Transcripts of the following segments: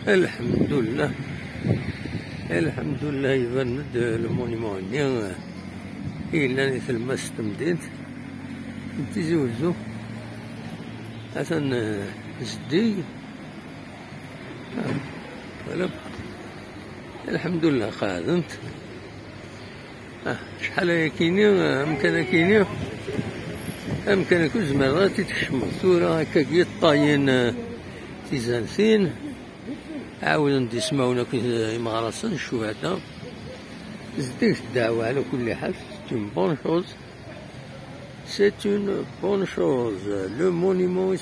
الحمد لله الحمد لله. يبان المونيمون هنا إلا مثل ما ستمدينت تزوجو حسن جدي ولا الحمد لله خادمت. شحال كاينين أمكن كوز مرات تكشمر ثورة هكا كي طاين تيزانسين عاود ندسماونا كي مغرسن الشهداء زديك الدعوة على كل حال. C'est une bonne chose. Le monument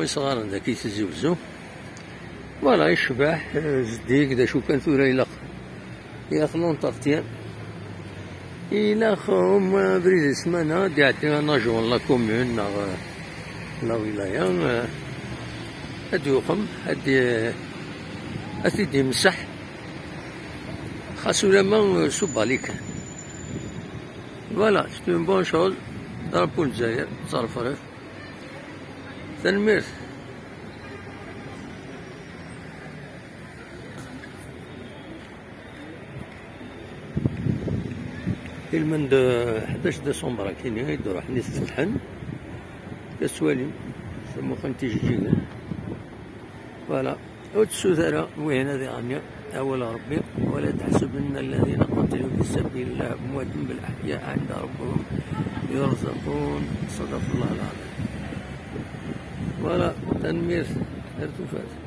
يصغرنا كي تزوزو فوالا يشبح زديك دا شو كان ثورة إلا لونطارتيان إلا خهم بريد سمانة ديعتنا ناجون لا كومون لا ولاية هاد يوقم هاد يمسح خاصو لما صب عليك. فوالا سي اون بون شوز. درابو الجزائر تصرف راه تنميرت. المند 11 ديسمبر كاين يدور حنيت الحن كسوالي سمو خنتي جيجينا. فوالا وتسوثرا وين هذه غانيا أول ربي ولا تحسبن الذين قتلوا في سبيل الله أموات بل أحياء عند ربهم يرزقون. صدق الله العظيم. فوالا تنمير ارتفاع.